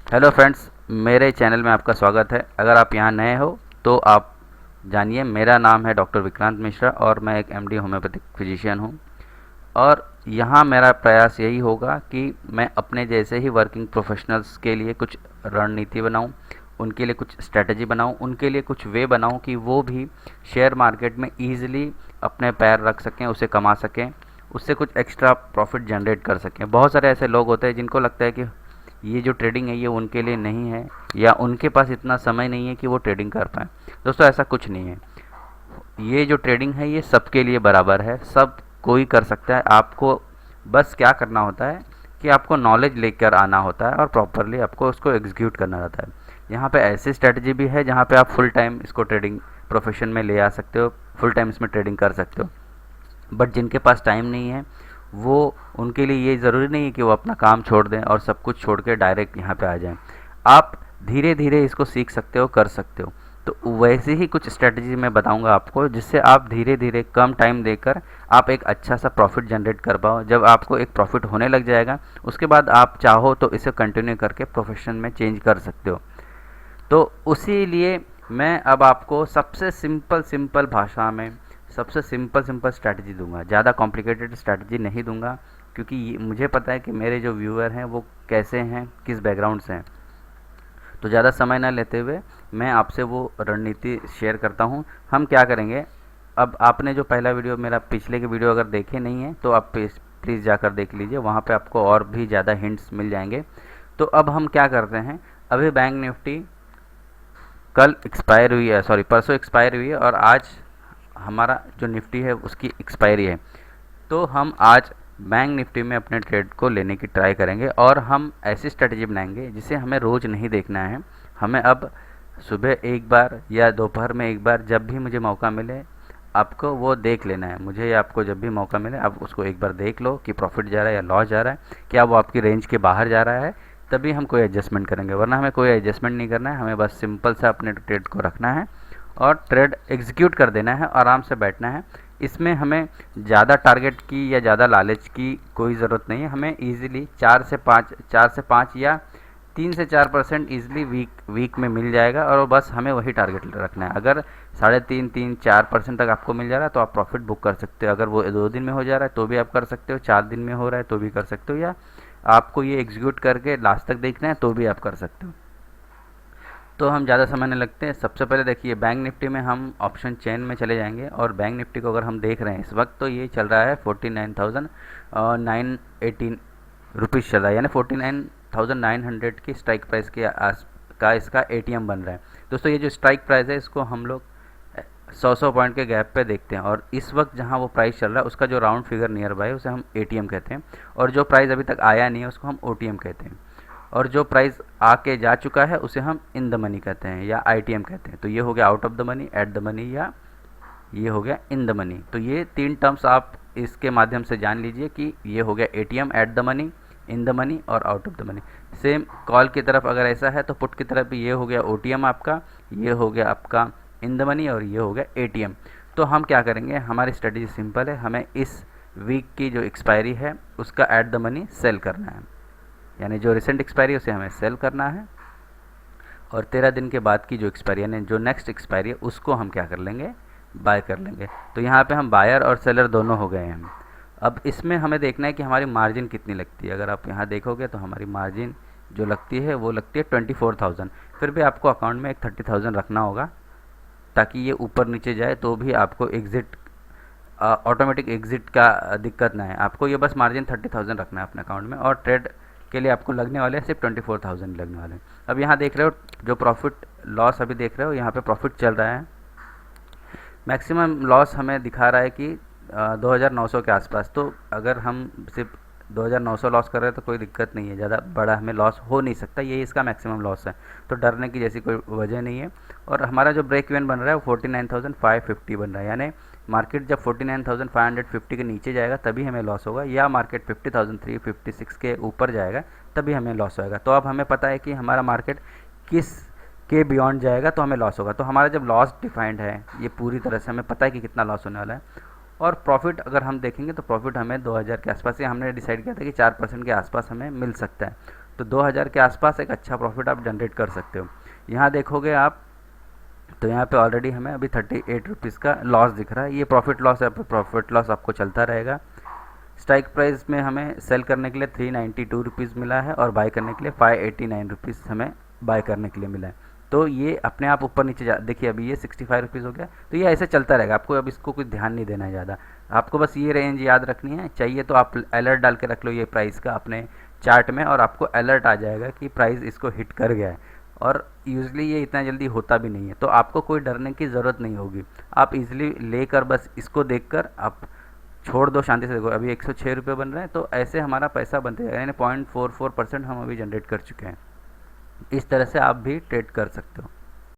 Hello friends, मेरे channel में आपका स्वागत है। अगर आप यहाँ नए हो तो आप जानिए, मेरा नाम है डॉक्टर विक्रांत मिश्रा और मैं एक एमडी होम्योपैथिक फिजिशियन हूँ। और यहाँ मेरा प्रयास यही होगा कि मैं अपने जैसे ही वर्किंग प्रोफेशनल्स के लिए कुछ रणनीति बनाऊँ, उनके लिए कुछ स्ट्रेटजी बनाऊँ, उनके लिए कुछ वे बनाऊँ कि वो भी शेयर मार्केट में ईज़िली अपने पैर रख सकें, उसे कमा सकें, उससे कुछ एक्स्ट्रा प्रॉफिट जनरेट कर सकें। बहुत सारे ऐसे लोग होते हैं जिनको लगता है कि ये जो ट्रेडिंग है ये उनके लिए नहीं है, या उनके पास इतना समय नहीं है कि वो ट्रेडिंग कर पाएँ। दोस्तों, ऐसा कुछ नहीं है। ये जो ट्रेडिंग है ये सबके लिए बराबर है, सब कोई कर सकता है। आपको बस क्या करना होता है कि आपको नॉलेज लेकर आना होता है और प्रॉपरली आपको उसको एग्जीक्यूट करना रहता है। यहाँ पे ऐसी स्ट्रेटजी भी है जहाँ पे आप फुल टाइम इसको ट्रेडिंग प्रोफेशन में ले आ सकते हो, फुल टाइम इसमें ट्रेडिंग कर सकते हो। बट जिनके पास टाइम नहीं है, वो उनके लिए ये ज़रूरी नहीं है कि वो अपना काम छोड़ दें और सब कुछ छोड़ के डायरेक्ट यहाँ पे आ जाएं। आप धीरे धीरे इसको सीख सकते हो, कर सकते हो। तो वैसे ही कुछ स्ट्रेटजी मैं बताऊंगा आपको, जिससे आप धीरे धीरे कम टाइम देकर आप एक अच्छा सा प्रॉफिट जनरेट कर पाओ। जब आपको एक प्रॉफिट होने लग जाएगा, उसके बाद आप चाहो तो इसे कंटिन्यू करके प्रोफेशन में चेंज कर सकते हो। तो उसी लिए मैं अब आपको सबसे सिंपल सिंपल भाषा में सबसे सिंपल सिंपल स्ट्रैटेजी दूंगा, ज़्यादा कॉम्प्लिकेटेड स्ट्रैटेजी नहीं दूंगा, क्योंकि मुझे पता है कि मेरे जो व्यूअर हैं वो कैसे हैं, किस बैकग्राउंड से हैं। तो ज़्यादा समय ना लेते हुए मैं आपसे वो रणनीति शेयर करता हूँ। हम क्या करेंगे, अब आपने जो पहला वीडियो, मेरा पिछले के वीडियो अगर देखे नहीं हैं तो आप प्लीज़ जाकर देख लीजिए, वहाँ पे आपको और भी ज़्यादा हिंट्स मिल जाएंगे। तो अब हम क्या करते हैं, अभी बैंक निफ्टी कल एक्सपायर हुई है, सॉरी परसों एक्सपायर हुई है, और आज हमारा जो निफ्टी है उसकी एक्सपायरी है। तो हम आज बैंक निफ्टी में अपने ट्रेड को लेने की ट्राई करेंगे, और हम ऐसी स्ट्रेटजी बनाएंगे जिसे हमें रोज़ नहीं देखना है। हमें अब सुबह एक बार या दोपहर में एक बार, जब भी मुझे मौका मिले, आपको वो देख लेना है। मुझे या आपको जब भी मौका मिले आप उसको एक बार देख लो कि प्रॉफिट जा रहा है या लॉस जा रहा है, क्या वो आपकी रेंज के बाहर जा रहा है, तभी हम कोई एडजस्टमेंट करेंगे। वरना हमें कोई एडजस्टमेंट नहीं करना है, हमें बस सिंपल सा अपने ट्रेड को रखना है और ट्रेड एग्जीक्यूट कर देना है, आराम से बैठना है। इसमें हमें ज़्यादा टारगेट की या ज़्यादा लालच की कोई ज़रूरत नहीं है। हमें ईज़िली 4 से 5 या 3 से 4% ईज़िली वीक में मिल जाएगा, और बस हमें वही टारगेट रखना है। अगर 3.5, 4% तक आपको मिल जा रहा है तो आप प्रॉफिट बुक कर सकते हो। अगर वो 2 दिन में हो जा रहा है तो भी आप कर सकते हो, 4 दिन में हो रहा है तो भी कर सकते हो, या आपको ये एग्जीक्यूट करके लास्ट तक देखना है तो भी आप कर सकते हो। तो हम ज़्यादा समय नहीं लगते हैं। सबसे पहले देखिए, बैंक निफ्टी में हम ऑप्शन चेन में चले जाएंगे, और बैंक निफ्टी को अगर हम देख रहे हैं इस वक्त, तो ये चल रहा है 49,918 रुपीज़ चल रहा है, यानी 49,900 की स्ट्राइक प्राइस के आस का इसका एटीएम बन रहा है। दोस्तों, ये जो स्ट्राइक प्राइस है इसको हम लोग 100 पॉइंट के गैप पे देखते हैं, और इस वक्त जहाँ वो प्राइस चल रहा है उसका जो राउंड फिगर नियर बाय उसे हम एटीएम कहते हैं, और जो प्राइस अभी तक आया नहीं है उसको हम ओटीएम कहते हैं, और जो प्राइस आके जा चुका है उसे हम इन द मनी कहते हैं या आईटीएम कहते हैं। तो ये हो गया out of the money, eight the money, या ये हो गया इन द मनी। तो ये 3 टर्म्स आप इसके माध्यम से जान लीजिए कि ये हो गया ATM, at the money, in the money और out of the money. Same call की तरफ अगर ऐसा है तो पुट की तरफ भी ये हो गया ओटीएम आपका, ये हो गया आपका इन द मनी, और ये हो गया एटीएम। तो हम क्या करेंगे, हमारी स्ट्रेटजी सिंपल है, हमें इस वीक की जो एक्सपायरी है उसका एट द मनी सेल करना है, यानी जो रिसेंट एक्सपायरी है उसे हमें सेल करना है, और 13 दिन के बाद की जो एक्सपायरी यानी जो नेक्स्ट एक्सपायरी है उसको हम क्या कर लेंगे, बाय कर लेंगे। तो यहाँ पे हम बायर और सेलर दोनों हो गए हैं। अब इसमें हमें देखना है कि हमारी मार्जिन कितनी लगती है। अगर आप यहाँ देखोगे तो हमारी मार्जिन जो लगती है वो लगती है 24,000। फिर भी आपको अकाउंट में एक 30,000 रखना होगा, ताकि ये ऊपर नीचे जाए तो भी आपको एग्ज़िट, ऑटोमेटिक एग्ज़िट का दिक्कत ना है। आपको ये बस मार्जिन 30,000 रखना है अपने अकाउंट में, और ट्रेड के लिए आपको लगने वाले हैं सिर्फ 24,000 लगने वाले हैं। अब यहाँ देख रहे हो जो प्रॉफिट लॉस अभी देख रहे हो, यहाँ पे प्रॉफिट चल रहा है, मैक्सिमम लॉस हमें दिखा रहा है कि 2,900 के आसपास। तो अगर हम सिर्फ 2,900 लॉस कर रहे हैं तो कोई दिक्कत नहीं है, ज़्यादा बड़ा हमें लॉस हो नहीं सकता, यही इसका मैक्सिमम लॉस है। तो डरने की जैसी कोई वजह नहीं है। और हमारा जो ब्रेक इवन बन रहा है वो 49,550 बन रहा है, यानी मार्केट जब 49,550 के नीचे जाएगा तभी हमें लॉस होगा, या मार्केट 50,356 के ऊपर जाएगा तभी हमें लॉस होगा। तो अब हमें पता है कि हमारा मार्केट किस के बियॉन्ड जाएगा तो हमें लॉस होगा। तो हमारा जब लॉस डिफाइंड है, ये पूरी तरह से हमें पता है कि कितना लॉस होने वाला है। और प्रॉफिट अगर हम देखेंगे तो प्रॉफिट हमें 2,000 के आसपास, या हमने डिसाइड किया था कि 4% के आसपास हमें मिल सकता है। तो 2000 के आसपास एक अच्छा प्रॉफिट आप जनरेट कर सकते हो। यहाँ देखोगे आप तो यहाँ पे ऑलरेडी हमें अभी 38 रुपीज़ का लॉस दिख रहा है। ये प्रॉफिट लॉस है, प्रॉफिट लॉस आपको चलता रहेगा। स्ट्राइक प्राइस में हमें सेल करने के लिए 392 रुपीज़ मिला है और बाय करने के लिए 589 रुपीज़ हमें बाय करने के लिए मिला है। तो ये अपने आप ऊपर नीचे जा, देखिए अभी ये 65 रुपीज़ हो गया। तो ये ऐसे चलता रहेगा, आपको अब इसको कुछ ध्यान नहीं देना है ज़्यादा। आपको बस ये रेंज याद रखनी है, चाहिए तो आप अलर्ट डाल के रख लो ये प्राइस का अपने चार्ट में, और आपको अलर्ट आ जाएगा कि प्राइस इसको हिट कर गया है। और यूजली ये इतना जल्दी होता भी नहीं है, तो आपको कोई डरने की ज़रूरत नहीं होगी। आप इजीली लेकर बस इसको देखकर आप छोड़ दो, शांति से देखो। अभी 106 रुपये बन रहे हैं, तो ऐसे हमारा पैसा बनते जाएगा, यानी 0.44% हम अभी जनरेट कर चुके हैं। इस तरह से आप भी ट्रेड कर सकते हो।